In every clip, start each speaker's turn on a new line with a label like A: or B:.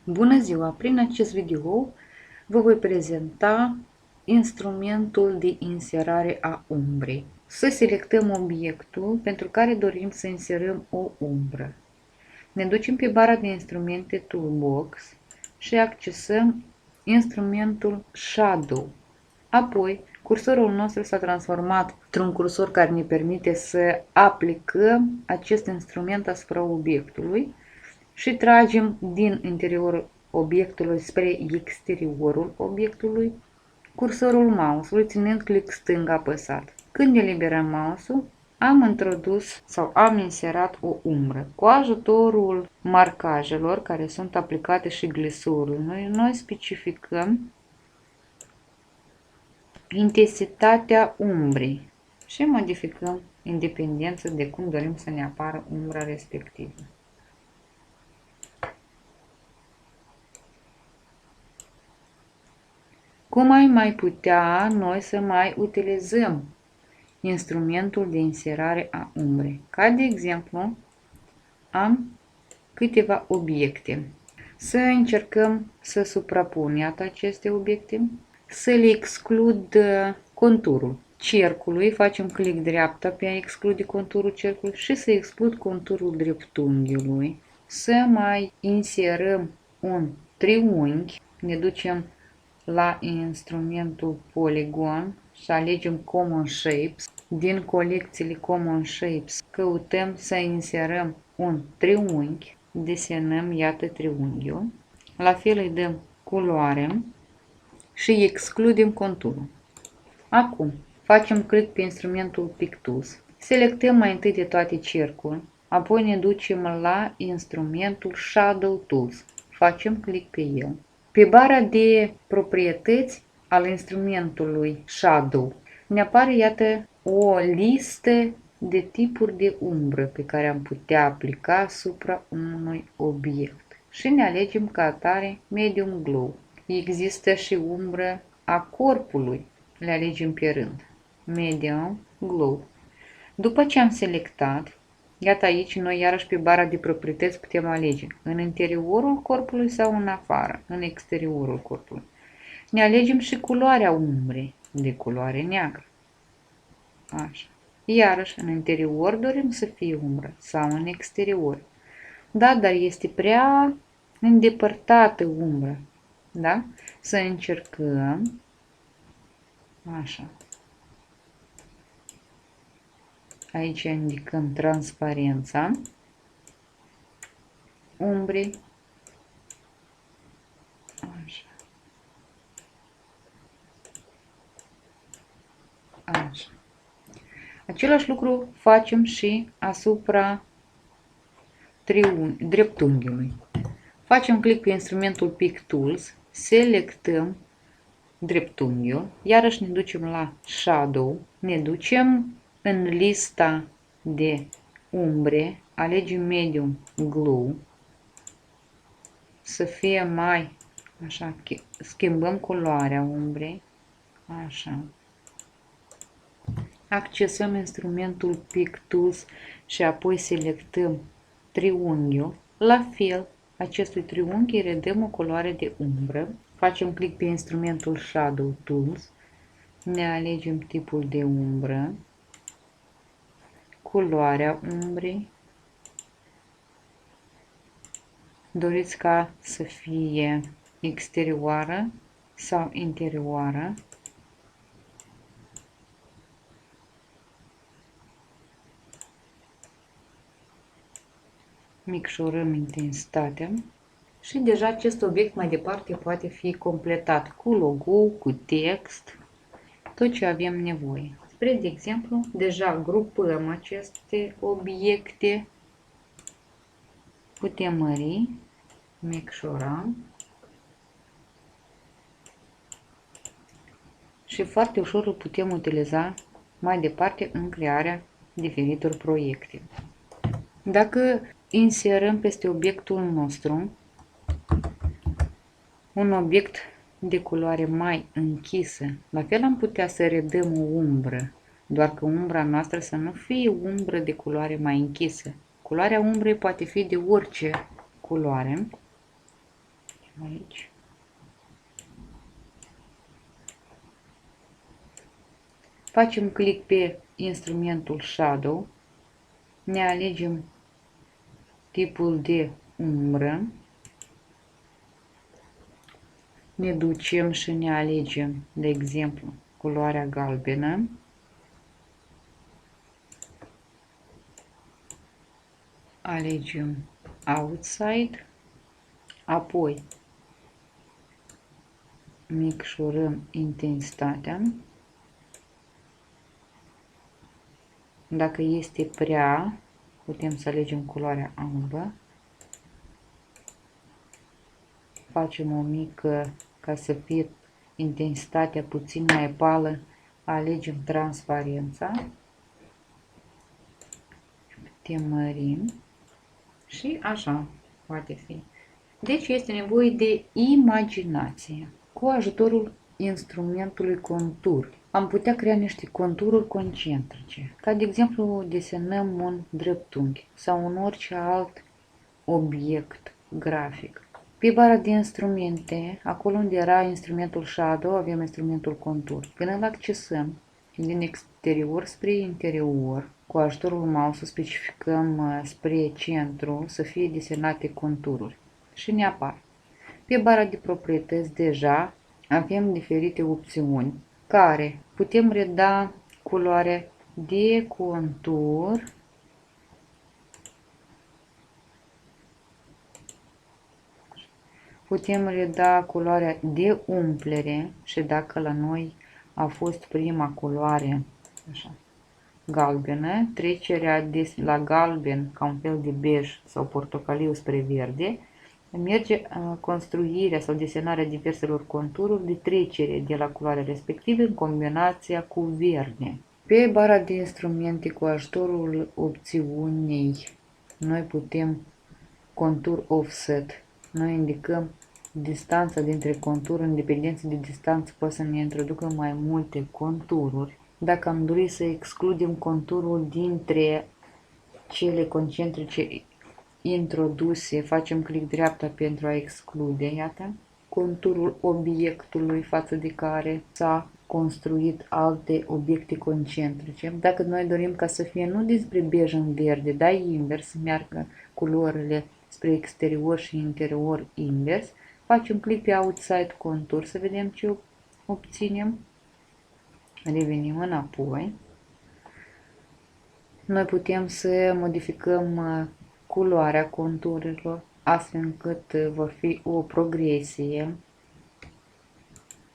A: Bună ziua! Prin acest video vă voi prezenta instrumentul de inserare a umbrei. Să selectăm obiectul pentru care dorim să inserăm o umbră. Ne ducem pe bara de instrumente Toolbox și accesăm instrumentul Shadow. Apoi, cursorul nostru s-a transformat într-un cursor care ne permite să aplicăm acest instrument asupra obiectului și tragem din interiorul obiectului spre exteriorul obiectului cursorul mouse-ului ținând click stâng apăsat. Când eliberăm mouse-ul, am introdus sau am inserat o umbră. Cu ajutorul marcajelor care sunt aplicate și glisurului, noi specificăm intensitatea umbrei și modificăm independență de cum dorim să ne apară umbra respectivă. Cum ai mai putea noi să mai utilizăm instrumentul de inserare a umbrei? Ca de exemplu, am câteva obiecte. Să încercăm să suprapun, iată, aceste obiecte, să le exclud conturul cercului, facem click dreapta pe a exclude conturul cercului și să exclud conturul dreptunghiului. Să mai inserăm un triunghi, ne ducem la instrumentul Polygon și alegem Common Shapes. Din colecțiile Common Shapes căutăm să inserăm un triunghi, desenăm, iată, triunghiul. La fel îi dăm culoare și excludem conturul. Acum facem click pe instrumentul Pick Tools. Selectăm mai întâi de toate cercul, apoi ne ducem la instrumentul Shadow Tools. Facem click pe el. Pe bara de proprietăți al instrumentului Shadow ne apare, iată, o listă de tipuri de umbră pe care am putea aplica asupra unui obiect și ne alegem ca atare Medium Glow. Există și umbră a corpului, le alegem pe rând, Medium Glow. După ce am selectat, iată aici, noi iarăși pe bara de proprietăți putem alege în interiorul corpului sau în afară, în exteriorul corpului. Ne alegem și culoarea umbrei, de culoare neagră. Așa. Iarăși, în interior dorim să fie umbră sau în exterior. Da, dar este prea îndepărtată umbră. Da? Să încercăm. Așa. Aici indicăm transparența umbrei. Așa. Așa. Același lucru facem și asupra dreptunghiului. Facem click pe instrumentul Pick Tools, selectăm dreptunghiul, iarăși ne ducem la Shadow, ne ducem în lista de umbre, alegem Medium Glow, să fie mai, așa, schimbăm culoarea umbrei, așa. Accesăm instrumentul Pick Tools și apoi selectăm triunghiul. La fel, acestui triunghi redăm o culoare de umbră. Facem click pe instrumentul Shadow Tools. Ne alegem tipul de umbră, culoarea umbrei. Doriți ca să fie exterioară sau interioară. Micșorăm intensitatea și deja acest obiect mai departe poate fi completat cu logo, cu text, tot ce avem nevoie. Spre de exemplu, deja grupăm aceste obiecte, putem mări, micșora și foarte ușor îl putem utiliza mai departe în crearea diferitor proiecte. Dacă inserăm peste obiectul nostru un obiect de culoare mai închisă, la fel am putea să redăm o umbră, doar că umbra noastră să nu fie umbră de culoare mai închisă. Culoarea umbrei poate fi de orice culoare. aici. Facem click pe instrumentul Shadow, ne alegem tipul de umbră, ne ducem și ne alegem, de exemplu, culoarea galbenă. Alegem Outside, apoi micșorăm intensitatea. Dacă este prea, putem să alegem culoarea albă. Facem o mică, ca să fie intensitatea puțin mai pală, alegem transparența. Putem mărim și așa poate fi. Deci este nevoie de imaginație. Cu ajutorul instrumentului contur am putea crea niște contururi concentrice, ca de exemplu desenăm un dreptunghi sau un orice alt obiect grafic. Pe bara de instrumente, acolo unde era instrumentul Shadow, avem instrumentul contur. Când îl accesăm din exterior spre interior, cu ajutorul mouse specificăm spre centru să fie desenate contururi și ne apar. Pe bara de proprietăți deja avem diferite opțiuni care putem reda culoarea de contur, putem reda culoarea de umplere și dacă la noi a fost prima culoare așa, galbenă, trecerea la galben ca un fel de bej sau portocaliu spre verde, merge construirea sau desenarea diverselor contururi de trecere de la culoarea respectivă în combinația cu verde. Pe bara de instrumente, cu ajutorul opțiunii, noi putem contur offset. Noi indicăm distanța dintre contururi, în dependență de distanță poate să ne introducă mai multe contururi. Dacă am dorit să excludem conturul dintre cele concentrice introduse, facem click dreapta pentru a exclude, iată, conturul obiectului față de care s-a construit alte obiecte concentrice. Dacă noi dorim ca să fie nu dinspre bej în verde, dar invers, să meargă culorile spre exterior și interior invers, facem click pe Outside Contour să vedem ce obținem. Revenim înapoi. Noi putem să modificăm culoarea conturilor astfel încât vor fi o progresie.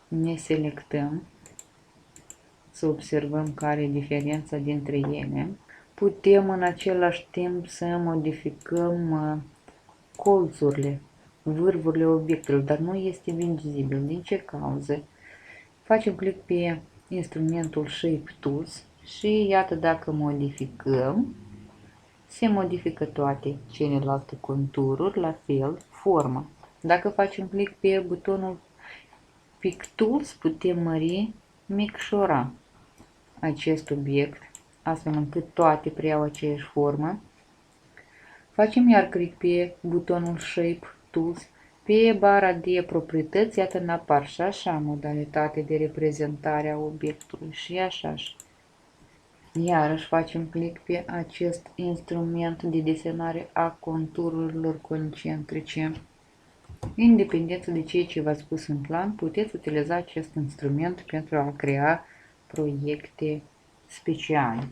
A: Ne selectăm să observăm care e diferența dintre ele. Putem în același timp să modificăm colțurile, vârfurile obiectelor, dar nu este vizibil. Din ce cauză? Facem click pe instrumentul Shape Tools și iată, dacă modificăm, se modifică toate celelalte contururi, la fel forma. Dacă facem click pe butonul Pick Tools, putem mări, micșora acest obiect, astfel încât toate preiau aceeași formă. Facem iar click pe butonul Shape Tools. Pe bara de proprietăți, iată, ne apar și așa modalitate de reprezentare a obiectului și așa. Iarăși facem click pe acest instrument de desenare a contururilor concentrice. Independență de ceea ce v-ați spus în plan, puteți utiliza acest instrument pentru a crea proiecte speciale.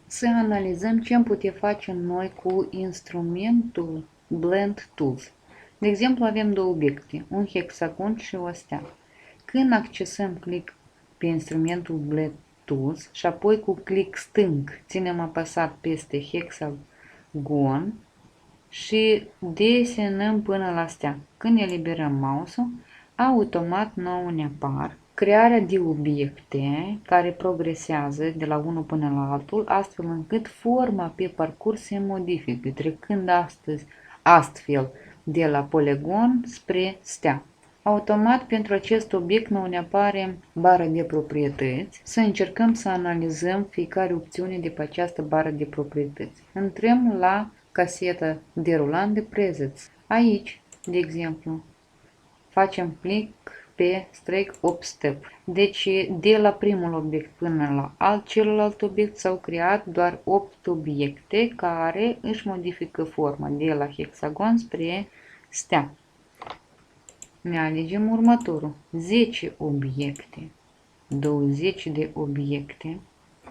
A: Să analizăm ce am putea face noi cu instrumentul Blend Tools. De exemplu, avem două obiecte, un hexagon și o stea. Când accesăm click pe instrumentul Blend Tools și apoi cu click stâng ținem apăsat peste hexagon și desenăm până la stea. Când eliberăm mouse-ul, automat nouă ne apar crearea de obiecte care progresează de la unul până la altul, astfel încât forma pe parcurs se modifică, trecând astfel de la poligon spre stea. Automat pentru acest obiect nou ne apare bara de proprietăți. Să încercăm să analizăm fiecare opțiune de pe această bară de proprietăți. Intrăm la caseta derulant de presets. Aici De exemplu, facem click pe strike up step. Deci, de la primul obiect până la celălalt obiect s-au creat doar 8 obiecte care își modifică forma de la hexagon spre stea. Ne alegem următorul. 10 obiecte, 20 de obiecte,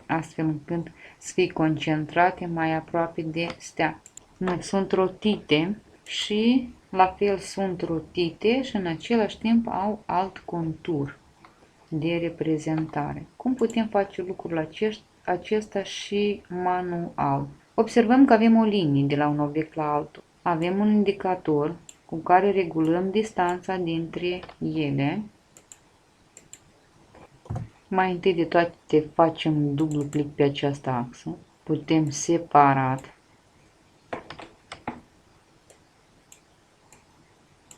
A: astfel încât să fie concentrate mai aproape de stea. Nu, sunt rotite și la fel sunt rotite și în același timp au alt contur de reprezentare. Cum putem face lucrul acesta și manual? Observăm că avem o linie de la un obiect la altul. Avem un indicator cu care regulăm distanța dintre ele. Mai întâi de toate facem dublu click pe această axă. Putem separat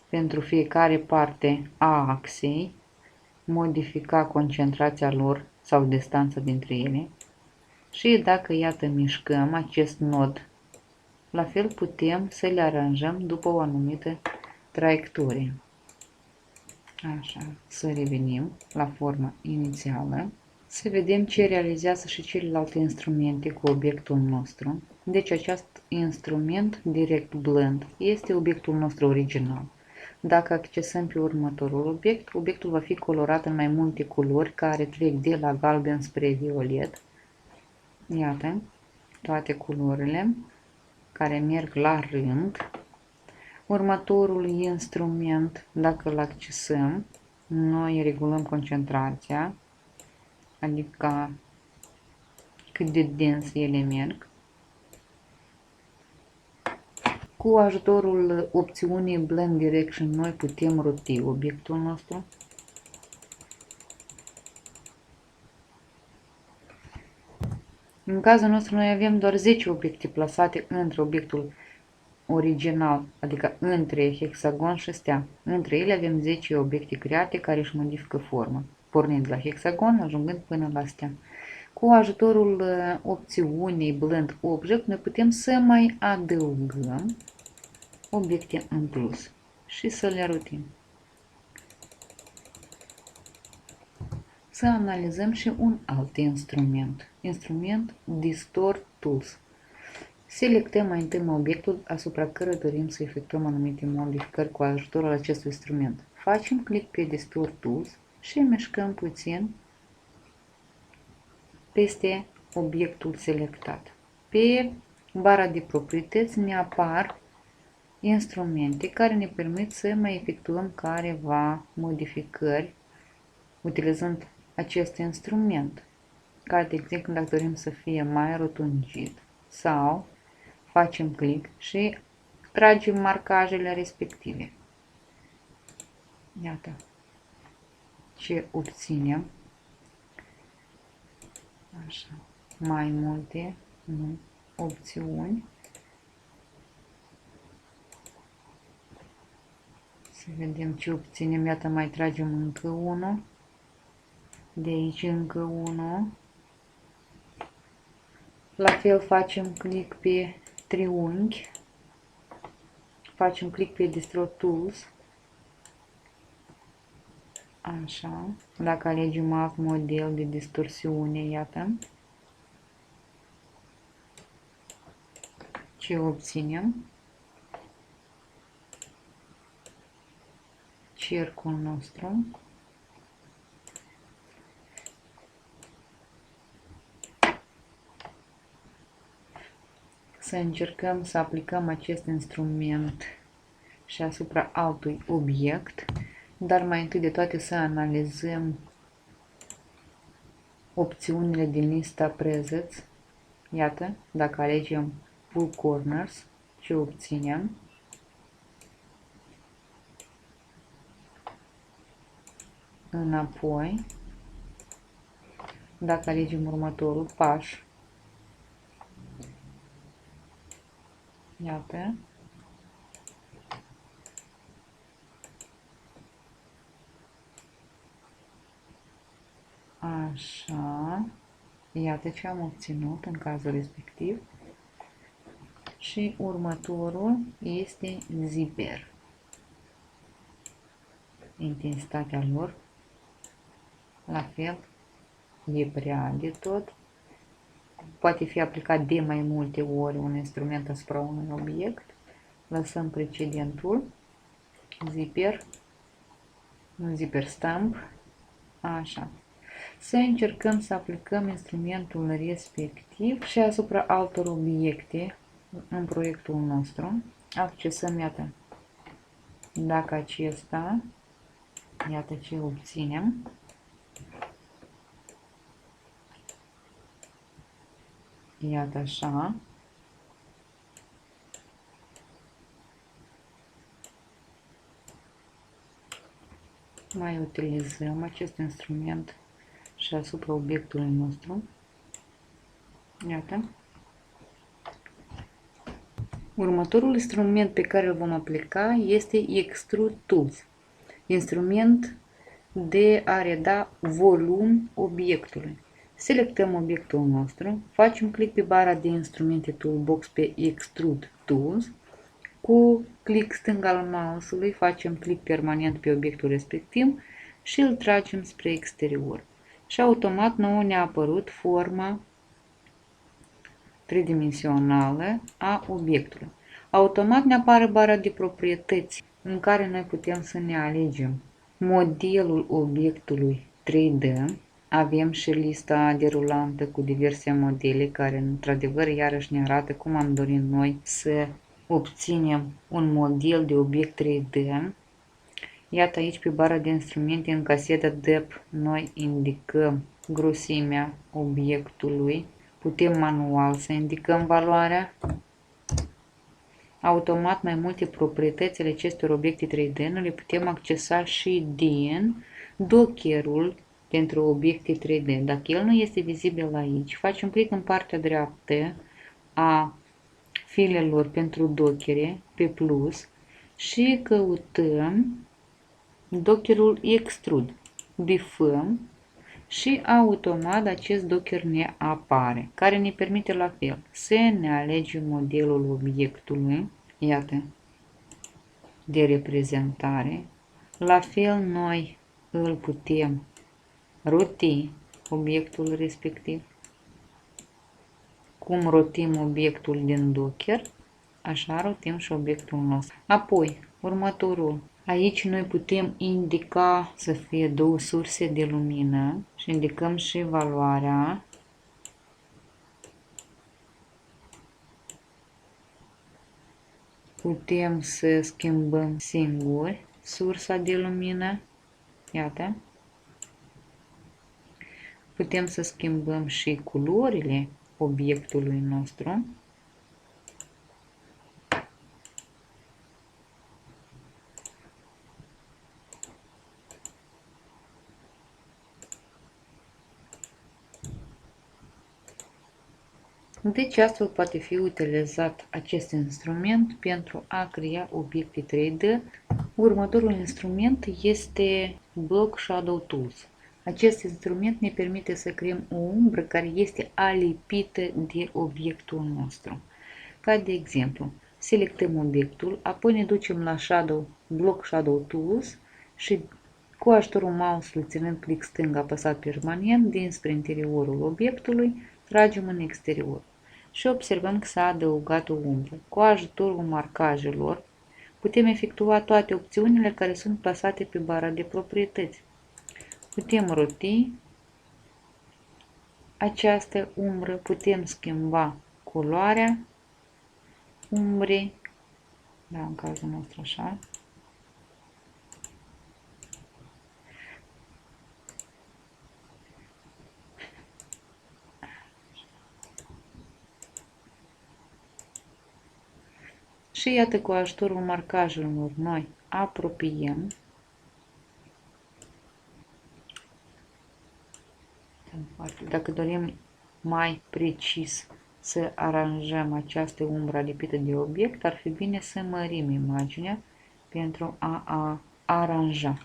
A: pentru fiecare parte a axei modifica concentrația lor sau distanța dintre ele. Și dacă, iată, mișcăm acest nod, la fel putem să le aranjăm după o anumită traiectorie. Așa, să revenim la forma inițială, să vedem ce realizează și celelalte instrumente cu obiectul nostru. Deci acest instrument direct blend este obiectul nostru original. Dacă accesăm pe următorul obiect, obiectul va fi colorat în mai multe culori care trec de la galben spre violet. Iată, toate culorile care merg la rând. Următorul instrument, dacă îl accesăm, noi regulăm concentrația, adică cât de dens ele merg. Cu ajutorul opțiunii Blend Direction noi putem roti obiectul nostru. În cazul nostru noi avem doar 10 obiecte plasate între obiectul original, adică între hexagon și stea. Între ele avem 10 obiecte create care își modifică forma, pornind de la hexagon, ajungând până la stea. Cu ajutorul opțiunii Blend Object, noi putem să mai adăugăm obiecte în plus și să le rotim. Să analizăm și un alt instrument Distort Tools. Selectăm mai întâi obiectul asupra căruia dorim să efectuăm anumite modificări cu ajutorul acestui instrument. Facem click pe Distort Tools și mișcăm puțin peste obiectul selectat. Pe bara de proprietăți ne apar instrumente care ne permit să mai efectuăm careva modificări utilizând acest instrument, ca de exemplu dacă dorim să fie mai rotunjit sau facem click și tragem marcajele respective. Iată ce obținem. Așa, mai multe opțiuni. Să vedem ce obținem. Iată, mai tragem încă unul. De aici încă unul. La fel facem click pe triunghi. Facem click pe Distort Tools. Așa. Dacă alegem alt model de distorsiune, iată ce obținem. Cercul nostru. Să încercăm să aplicăm acest instrument și asupra altui obiect, dar mai întâi de toate să analizăm opțiunile din lista presets. Iată, dacă alegem Pull Corners, ce obținem? Înapoi, dacă alegem următorul paș, iată, așa, iată ce am obținut în cazul respectiv. Și următorul este Zipper. intensitatea lor. La fel, e prea de tot. Poate fi aplicat de mai multe ori un instrument asupra unui obiect. Lăsăm precedentul, zipper, un zipper stamp, așa. Să încercăm să aplicăm instrumentul respectiv și asupra altor obiecte în proiectul nostru. Accesăm, iată, dacă acesta, iată ce obținem. Iată așa. Mai utilizăm acest instrument și asupra obiectului nostru. Iată. Următorul instrument pe care îl vom aplica este Extrude Tools. Instrument de a reda volum obiectului. Selectăm obiectul nostru, facem click pe bara de instrumente toolbox pe Extrude Tools. Cu click stâng al mouse-ului facem click permanent pe obiectul respectiv și îl tragem spre exterior. Și automat nouă ne-a apărut forma tridimensională a obiectului. Automat ne apare bara de proprietăți în care noi putem să ne alegem modelul obiectului 3D. Avem și lista derulantă cu diverse modele care într-adevăr iarăși ne arată cum am dorit noi să obținem un model de obiect 3D. Iată aici pe bara de instrumente în caseta Depth noi indicăm grosimea obiectului. Putem manual să indicăm valoarea. Automat mai multe proprietăți ale acestor obiecte 3D noi le putem accesa și din dockerul pentru obiecte 3D. Dacă el nu este vizibil aici, facem click în partea dreaptă a filelor pentru dockere pe plus și căutăm dockerul Extrude. Bifăm și automat acest docker ne apare, care ne permite la fel să ne alegem modelul obiectului, iată, de reprezentare. La fel noi îl putem roti obiectul respectiv. Cum rotim obiectul din docker, așa rotim și obiectul nostru. Apoi, următorul. Aici noi putem indica să fie două surse de lumină și indicăm și valoarea. Putem să schimbăm singuri sursa de lumină. Iată. Putem să schimbăm și culorile obiectului nostru. Deci astfel poate fi utilizat acest instrument pentru a crea obiecte 3D. Următorul instrument este Block Shadow Tools. Acest instrument ne permite să creăm o umbră care este alipită de obiectul nostru. Ca de exemplu, selectăm obiectul, apoi ne ducem la Block Shadow Tools și cu ajutorul mouse-ului ținând click stâng apăsat permanent dinspre interiorul obiectului, tragem în exterior. Și observăm că s-a adăugat o umbră. Cu ajutorul marcajelor putem efectua toate opțiunile care sunt plasate pe bara de proprietăți. Putem roti această umbră, putem schimba culoarea umbrei, da, în cazul nostru așa. Și iată, cu ajutorul marcajelor noi apropiem. Dacă dorim mai precis să aranjăm această umbră lipită de obiect, ar fi bine să mărim imaginea pentru a aranja.